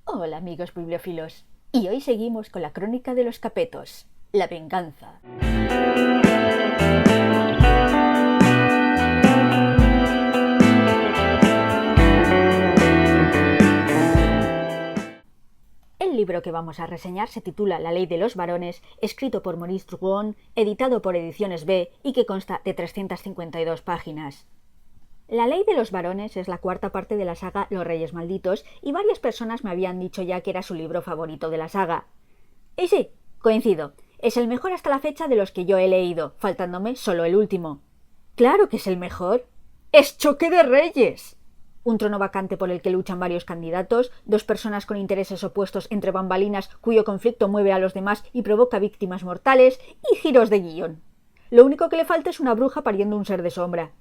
Hola amigos bibliófilos, y hoy seguimos con la crónica de los Capetos, la venganza. El libro que vamos a reseñar se titula La ley de los varones, escrito por Maurice Druon, editado por Ediciones B y que consta de 352 páginas. La ley de los varones es la cuarta parte de la saga Los Reyes Malditos y varias personas me habían dicho ya que era su libro favorito de la saga. Y sí, coincido, es el mejor hasta la fecha de los que yo he leído, faltándome solo el último. ¡Claro que es el mejor! ¡Es Choque de Reyes! Un trono vacante por el que luchan varios candidatos, dos personas con intereses opuestos entre bambalinas cuyo conflicto mueve a los demás y provoca víctimas mortales, y giros de guión. Lo único que le falta es una bruja pariendo un ser de sombra.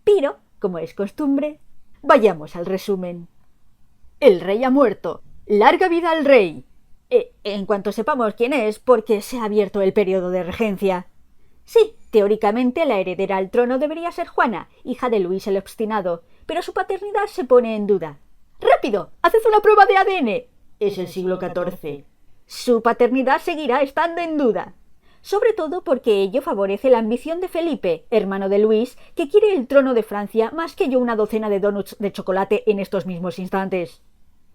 Pero, como es costumbre, vayamos al resumen. El rey ha muerto. ¡Larga vida al rey! En cuanto sepamos quién es, porque se ha abierto el periodo de regencia. Sí, teóricamente la heredera al trono debería ser Juana, hija de Luis el Obstinado, pero su paternidad se pone en duda. ¡Rápido! ¡Haced una prueba de ADN! Es el siglo XIV. Su paternidad seguirá estando en duda. Sobre todo porque ello favorece la ambición de Felipe, hermano de Luis, que quiere el trono de Francia más que yo una docena de donuts de chocolate en estos mismos instantes.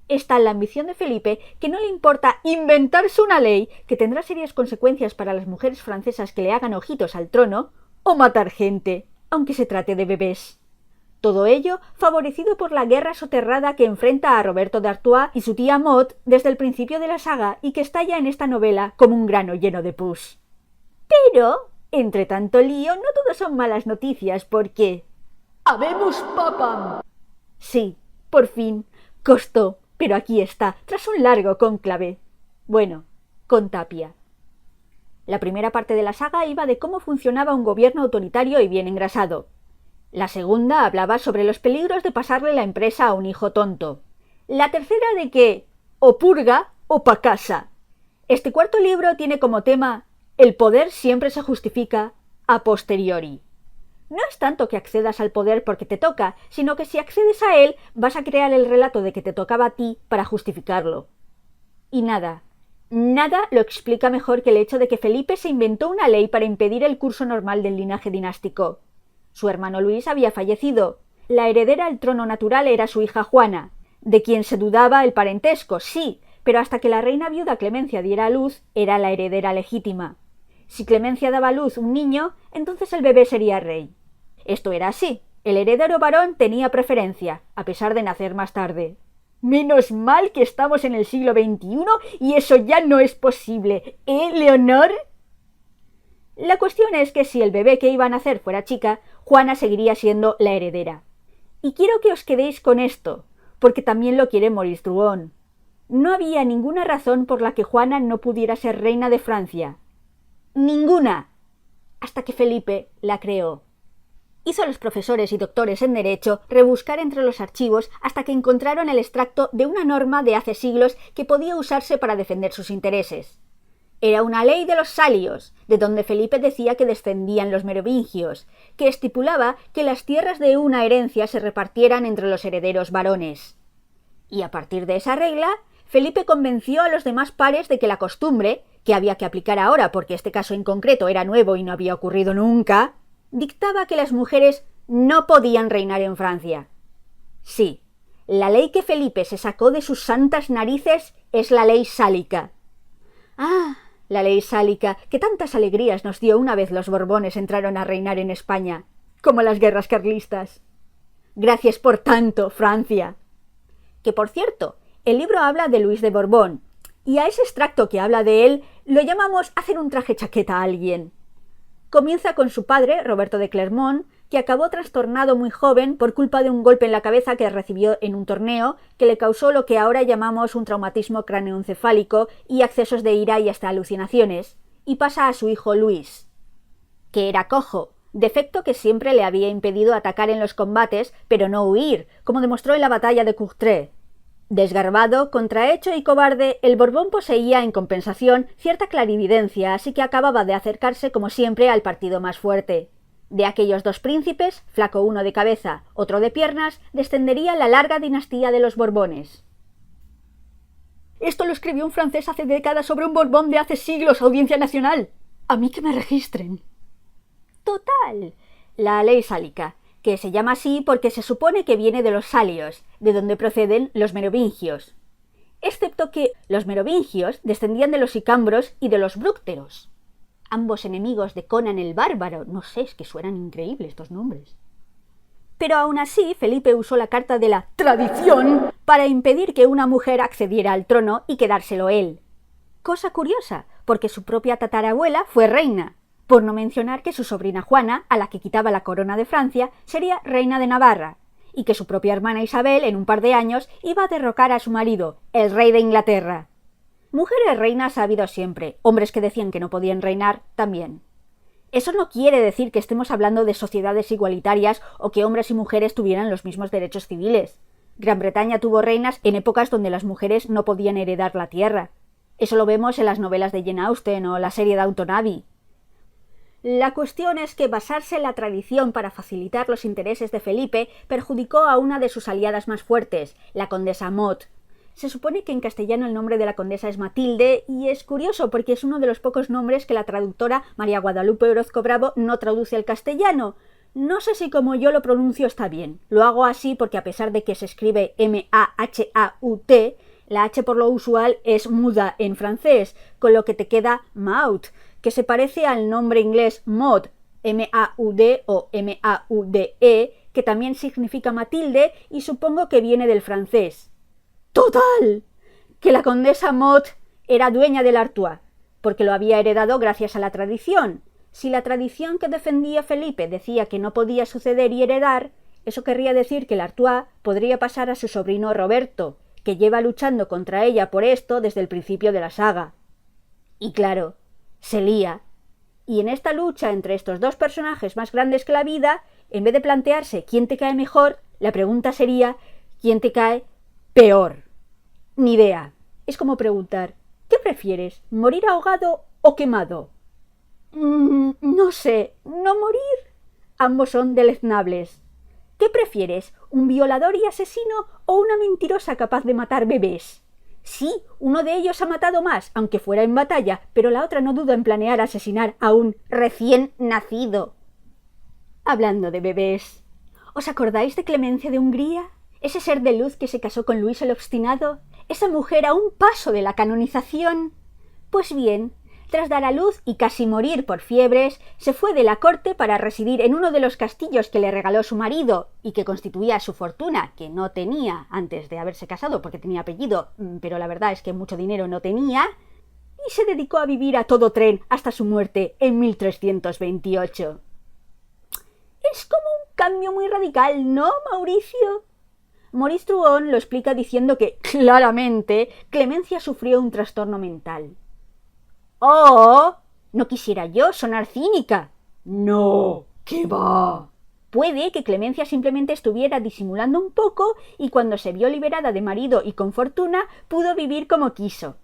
Está la ambición de Felipe que no le importa inventarse una ley que tendrá serias consecuencias para las mujeres francesas que le hagan ojitos al trono, o matar gente, aunque se trate de bebés. Todo ello favorecido por la guerra soterrada que enfrenta a Roberto de Artois y su tía Maud desde el principio de la saga y que estalla en esta novela como un grano lleno de pus. Pero, entre tanto lío, no todo son malas noticias porque... ¡Habemos papam! Sí, por fin, costó, pero aquí está, tras un largo cónclave. Bueno, con Tapia. La primera parte de la saga iba de cómo funcionaba un gobierno autoritario y bien engrasado. La segunda hablaba sobre los peligros de pasarle la empresa a un hijo tonto. La tercera de que, o purga o pa' casa. Este cuarto libro tiene como tema... El poder siempre se justifica a posteriori. No es tanto que accedas al poder porque te toca, sino que si accedes a él vas a crear el relato de que te tocaba a ti para justificarlo. Y nada lo explica mejor que el hecho de que Felipe se inventó una ley para impedir el curso normal del linaje dinástico. Su hermano Luis había fallecido. La heredera al trono natural era su hija Juana, de quien se dudaba el parentesco, sí, pero hasta que la reina viuda Clemencia diera a luz, era la heredera legítima. Si Clemencia daba a luz un niño, entonces el bebé sería rey. Esto era así. El heredero varón tenía preferencia, a pesar de nacer más tarde. Menos mal que estamos en el siglo XXI y eso ya no es posible, ¿eh, Leonor? La cuestión es que si el bebé que iba a nacer fuera chica, Juana seguiría siendo la heredera. Y quiero que os quedéis con esto, porque también lo quiere Maurice Druon. No había ninguna razón por la que Juana no pudiera ser reina de Francia. Ninguna, hasta que Felipe la creó. Hizo a los profesores y doctores en Derecho rebuscar entre los archivos hasta que encontraron el extracto de una norma de hace siglos que podía usarse para defender sus intereses. Era una ley de los Salios, de donde Felipe decía que descendían los merovingios, que estipulaba que las tierras de una herencia se repartieran entre los herederos varones. Y a partir de esa regla, Felipe convenció a los demás pares de que la costumbre, que había que aplicar ahora porque este caso en concreto era nuevo y no había ocurrido nunca, dictaba que las mujeres no podían reinar en Francia. Sí, la ley que Felipe se sacó de sus santas narices es la ley sálica. Ah, la ley sálica, que tantas alegrías nos dio una vez los Borbones entraron a reinar en España, como las guerras carlistas. Gracias por tanto, Francia. Que por cierto, el libro habla de Luis de Borbón, y a ese extracto que habla de él lo llamamos hacer un traje chaqueta a alguien. Comienza con su padre, Roberto de Clermont, que acabó trastornado muy joven por culpa de un golpe en la cabeza que recibió en un torneo que le causó lo que ahora llamamos un traumatismo cráneoencefálico y accesos de ira y hasta alucinaciones, y pasa a su hijo Luis, que era cojo, defecto que siempre le había impedido atacar en los combates, pero no huir, como demostró en la batalla de Courtrai. Desgarbado, contrahecho y cobarde, el Borbón poseía, en compensación, cierta clarividencia, así que acababa de acercarse, como siempre, al partido más fuerte. De aquellos dos príncipes, flaco uno de cabeza, otro de piernas, descendería la larga dinastía de los Borbones. Esto lo escribió un francés hace décadas sobre un Borbón de hace siglos, Audiencia Nacional. A mí que me registren. Total, la ley sálica, que se llama así porque se supone que viene de los salios, de donde proceden los merovingios. Excepto que los merovingios descendían de los sicambros y de los brúcteros. Ambos enemigos de Conan el Bárbaro. No sé, es que suenan increíbles estos nombres. Pero aún así, Felipe usó la carta de la tradición para impedir que una mujer accediera al trono y quedárselo él. Cosa curiosa, porque su propia tatarabuela fue reina, por no mencionar que su sobrina Juana, a la que quitaba la corona de Francia, sería reina de Navarra, y que su propia hermana Isabel, en un par de años, iba a derrocar a su marido, el rey de Inglaterra. Mujeres reinas ha habido siempre, hombres que decían que no podían reinar también. Eso no quiere decir que estemos hablando de sociedades igualitarias o que hombres y mujeres tuvieran los mismos derechos civiles. Gran Bretaña tuvo reinas en épocas donde las mujeres no podían heredar la tierra. Eso lo vemos en las novelas de Jane Austen o la serie Downton Abbey. La cuestión es que basarse en la tradición para facilitar los intereses de Felipe perjudicó a una de sus aliadas más fuertes, la condesa Maud. Se supone que en castellano el nombre de la condesa es Matilde, y es curioso porque es uno de los pocos nombres que la traductora María Guadalupe Orozco Bravo no traduce al castellano. No sé si como yo lo pronuncio está bien. Lo hago así porque a pesar de que se escribe M-A-H-A-U-T, la H por lo usual es muda en francés, con lo que te queda Maud, que se parece al nombre inglés Maud, M-A-U-D o M-A-U-D-E, que también significa Matilde y supongo que viene del francés. ¡Total! Que la condesa Maud era dueña del Artois, porque lo había heredado gracias a la tradición. Si la tradición que defendía Felipe decía que no podía suceder y heredar, eso querría decir que el Artois podría pasar a su sobrino Roberto, que lleva luchando contra ella por esto desde el principio de la saga. Y claro, se lía. Y en esta lucha entre estos dos personajes más grandes que la vida, en vez de plantearse quién te cae mejor, la pregunta sería ¿quién te cae peor? Ni idea. Es como preguntar ¿qué prefieres? ¿Morir ahogado o quemado? No sé. ¿No morir? Ambos son deleznables. ¿Qué prefieres? ¿Un violador y asesino o una mentirosa capaz de matar bebés? Sí, uno de ellos ha matado más, aunque fuera en batalla, pero la otra no duda en planear asesinar a un recién nacido. Hablando de bebés, ¿os acordáis de Clemencia de Hungría? Ese ser de luz que se casó con Luis el Obstinado, esa mujer a un paso de la canonización. Pues bien, tras dar a luz y casi morir por fiebres, se fue de la corte para residir en uno de los castillos que le regaló su marido y que constituía su fortuna, que no tenía antes de haberse casado porque tenía apellido, pero la verdad es que mucho dinero no tenía, y se dedicó a vivir a todo tren hasta su muerte en 1328. Es como un cambio muy radical, ¿no, Mauricio? Maurice Druon lo explica diciendo que, claramente, Clemencia sufrió un trastorno mental. ¡Oh! No quisiera yo sonar cínica. No, ¿qué va? Puede que Clemencia simplemente estuviera disimulando un poco y cuando se vio liberada de marido y con fortuna, pudo vivir como quiso.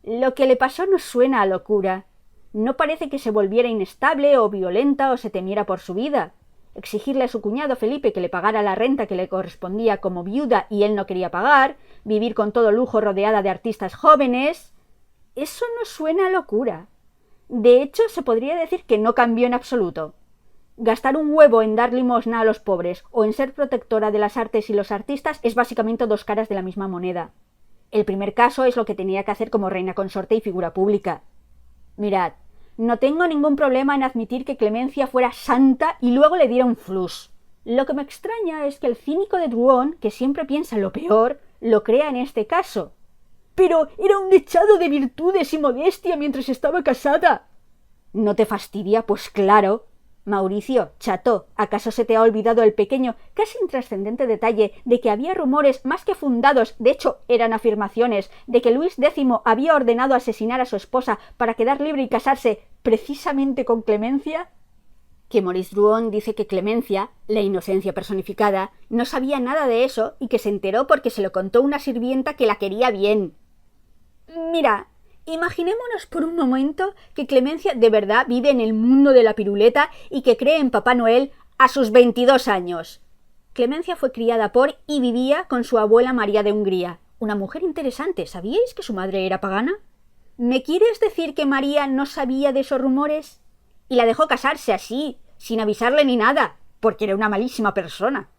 Lo que le pasó no suena a locura. No parece que se volviera inestable o violenta o se temiera por su vida. Exigirle a su cuñado Felipe que le pagara la renta que le correspondía como viuda y él no quería pagar, vivir con todo lujo rodeada de artistas jóvenes. Eso no suena a locura. De hecho, se podría decir que no cambió en absoluto. Gastar un huevo en dar limosna a los pobres o en ser protectora de las artes y los artistas es básicamente dos caras de la misma moneda. El primer caso es lo que tenía que hacer como reina consorte y figura pública. Mirad, no tengo ningún problema en admitir que Clemencia fuera santa y luego le diera un flux. Lo que me extraña es que el cínico de Druon, que siempre piensa lo peor, lo crea en este caso. Pero era un dechado de virtudes y modestia mientras estaba casada. ¿No te fastidia? Pues claro. Mauricio, chato, ¿acaso se te ha olvidado el pequeño, casi intrascendente detalle de que había rumores más que fundados, de hecho eran afirmaciones, de que Luis X había ordenado asesinar a su esposa para quedar libre y casarse precisamente con Clemencia? Que Maurice Druon dice que Clemencia, la inocencia personificada, no sabía nada de eso y que se enteró porque se lo contó una sirvienta que la quería bien. Mira, imaginémonos por un momento que Clemencia de verdad vive en el mundo de la piruleta y que cree en Papá Noel a sus 22 años. Clemencia fue criada por y vivía con su abuela María de Hungría, Una mujer interesante. ¿Sabíais que su madre era pagana? ¿Me quieres decir que María no sabía de esos rumores? Y la dejó casarse así, sin avisarle ni nada, porque era una malísima persona.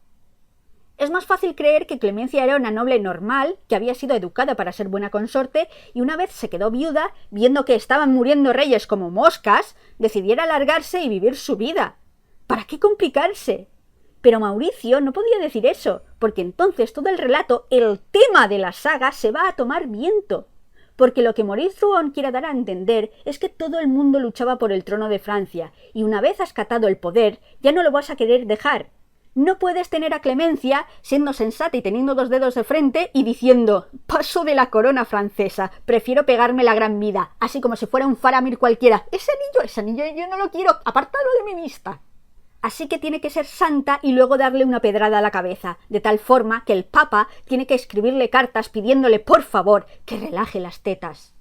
Es más fácil creer que Clemencia era una noble normal, que había sido educada para ser buena consorte, y una vez se quedó viuda, viendo que estaban muriendo reyes como moscas, decidiera largarse y vivir su vida. ¿Para qué complicarse? Pero Mauricio no podía decir eso, porque entonces todo el relato, el tema de la saga, se va a tomar viento. Porque lo que Maurice Druon quiere dar a entender es que todo el mundo luchaba por el trono de Francia, y una vez has catado el poder, ya no lo vas a querer dejar. No puedes tener a Clemencia siendo sensata y teniendo 2 dedos de frente y diciendo «Paso de la corona francesa, prefiero pegarme la gran vida», así como si fuera un Faramir cualquiera. Ese anillo yo no lo quiero, apártalo de mi vista. Así que tiene que ser santa y luego darle una pedrada a la cabeza, de tal forma que el Papa tiene que escribirle cartas pidiéndole por favor que relaje las tetas.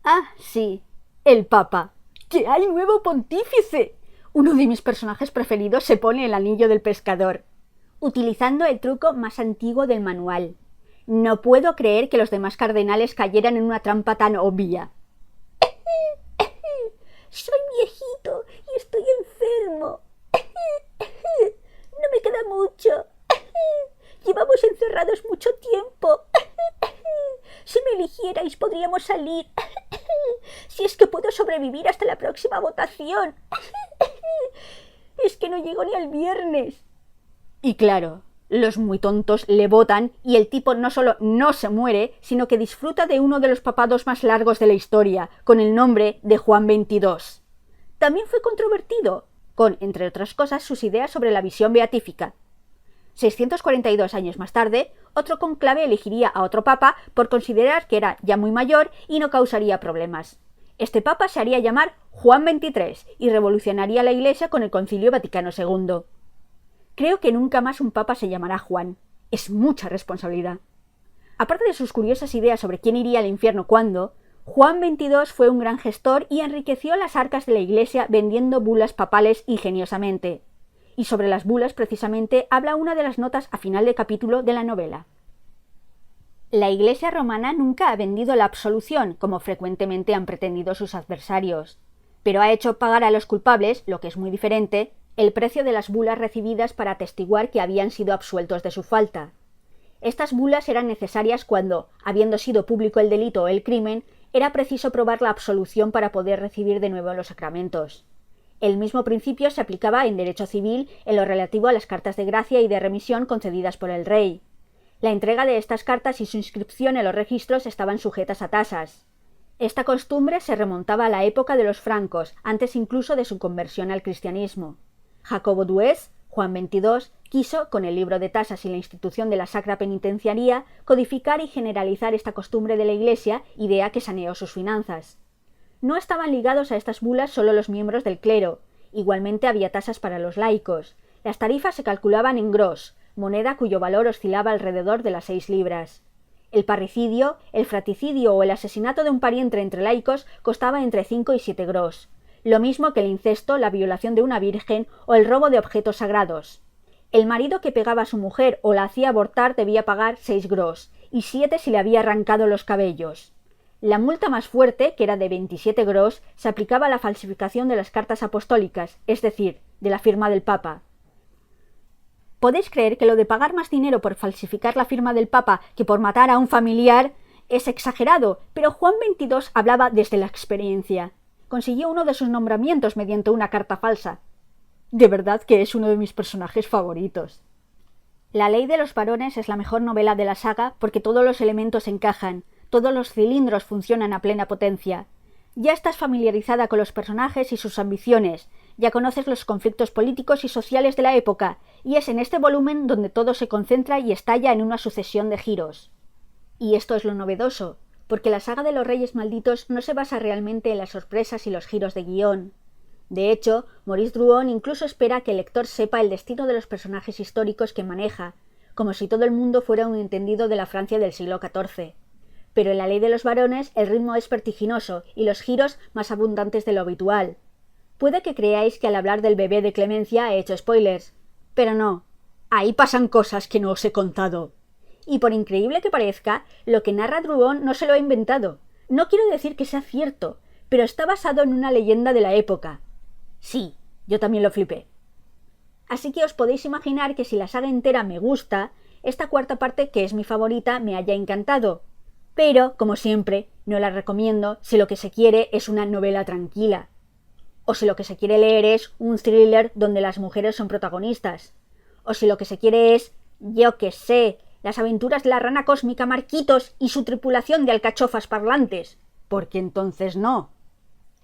Ah, sí, el Papa. ¡Que hay nuevo pontífice! Uno de mis personajes preferidos se pone el anillo del pescador, utilizando el truco más antiguo del manual. No puedo creer que los demás cardenales cayeran en una trampa tan obvia. Soy viejito y estoy enfermo. No me queda mucho. Llevamos encerrados mucho tiempo. Si me eligierais podríamos salir. Si es que puedo sobrevivir hasta la próxima votación. Es que no llego ni al viernes. Y claro, los muy tontos le votan y el tipo no solo no se muere, sino que disfruta de uno de los papados más largos de la historia, con el nombre de Juan XXII. También fue controvertido, con, entre otras cosas, sus ideas sobre la visión beatífica. 642 años más tarde, otro conclave elegiría a otro papa por considerar que era ya muy mayor y no causaría problemas. Este papa se haría llamar Juan XXIII y revolucionaría la Iglesia con el Concilio Vaticano II. Creo que nunca más un papa se llamará Juan. Es mucha responsabilidad. Aparte de sus curiosas ideas sobre quién iría al infierno cuándo, Juan XXII fue un gran gestor y enriqueció las arcas de la Iglesia vendiendo bulas papales ingeniosamente. Y sobre las bulas, precisamente, habla una de las notas a final de capítulo de la novela. La Iglesia romana nunca ha vendido la absolución, como frecuentemente han pretendido sus adversarios, pero ha hecho pagar a los culpables, lo que es muy diferente, el precio de las bulas recibidas para atestiguar que habían sido absueltos de su falta. Estas bulas eran necesarias cuando, habiendo sido público el delito o el crimen, era preciso probar la absolución para poder recibir de nuevo los sacramentos. El mismo principio se aplicaba en derecho civil en lo relativo a las cartas de gracia y de remisión concedidas por el rey. La entrega de estas cartas y su inscripción en los registros estaban sujetas a tasas. Esta costumbre se remontaba a la época de los francos, antes incluso de su conversión al cristianismo. Jacobo Duez, Juan XXII, quiso, con el libro de tasas y la institución de la Sacra Penitenciaría, codificar y generalizar esta costumbre de la Iglesia, idea que saneó sus finanzas. No estaban ligados a estas bulas solo los miembros del clero, igualmente había tasas para los laicos. Las tarifas se calculaban en gros, moneda cuyo valor oscilaba alrededor de las 6 libras. El parricidio, el fratricidio o el asesinato de un pariente entre laicos costaba entre 5 y 7 gros, lo mismo que el incesto, la violación de una virgen o el robo de objetos sagrados. El marido que pegaba a su mujer o la hacía abortar debía pagar 6 gros, y 7 si le había arrancado los cabellos. La multa más fuerte, que era de 27 gros, se aplicaba a la falsificación de las cartas apostólicas, es decir, de la firma del Papa. ¿Podéis creer que lo de pagar más dinero por falsificar la firma del Papa que por matar a un familiar es exagerado? Pero Juan XXII hablaba desde la experiencia. Consiguió uno de sus nombramientos mediante una carta falsa. De verdad que es uno de mis personajes favoritos. La Ley de los Varones es la mejor novela de la saga porque todos los elementos encajan, todos los cilindros funcionan a plena potencia. Ya estás familiarizada con los personajes y sus ambiciones, ya conoces los conflictos políticos y sociales de la época, y es en este volumen donde todo se concentra y estalla en una sucesión de giros. Y esto es lo novedoso, porque la saga de los Reyes Malditos no se basa realmente en las sorpresas y los giros de guión. De hecho, Maurice Druon incluso espera que el lector sepa el destino de los personajes históricos que maneja, como si todo el mundo fuera un entendido de la Francia del siglo XIV. Pero en La Ley de los Varones el ritmo es vertiginoso y los giros más abundantes de lo habitual. Puede que creáis que al hablar del bebé de Clemencia he hecho spoilers, pero no, ahí pasan cosas que no os he contado. Y por increíble que parezca, lo que narra Drouin no se lo ha inventado. No quiero decir que sea cierto, pero está basado en una leyenda de la época. Sí, yo también lo flipé. Así que os podéis imaginar que si la saga entera me gusta, esta cuarta parte, que es mi favorita, me haya encantado. Pero, como siempre, no la recomiendo si lo que se quiere es una novela tranquila. O si lo que se quiere leer es un thriller donde las mujeres son protagonistas. O si lo que se quiere es, yo qué sé, las aventuras de la rana cósmica Marquitos y su tripulación de alcachofas parlantes. Porque entonces no.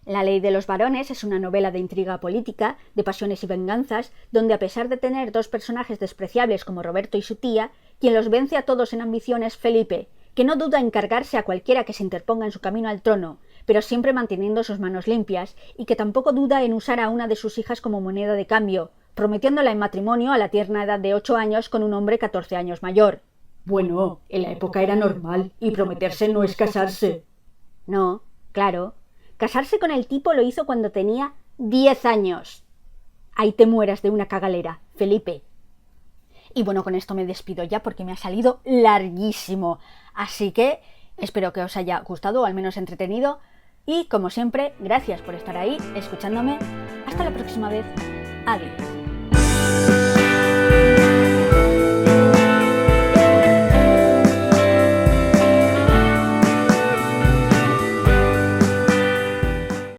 La ley de los varones es una novela de intriga política, de pasiones y venganzas, donde a pesar de tener dos personajes despreciables como Roberto y su tía, quien los vence a todos en ambición es Felipe, que no duda en cargarse a cualquiera que se interponga en su camino al trono, pero siempre manteniendo sus manos limpias, y que tampoco duda en usar a una de sus hijas como moneda de cambio, prometiéndola en matrimonio a la tierna edad de 8 años con un hombre 14 años mayor. Bueno, en la época era normal, y prometerse no es casarse. No, claro. Casarse con el tipo lo hizo cuando tenía 10 años. Ahí te mueras de una cagalera, Felipe. Y bueno, con esto me despido ya porque me ha salido larguísimo. Así que espero que os haya gustado o al menos entretenido. Y como siempre, gracias por estar ahí, escuchándome. Hasta la próxima vez. Adiós.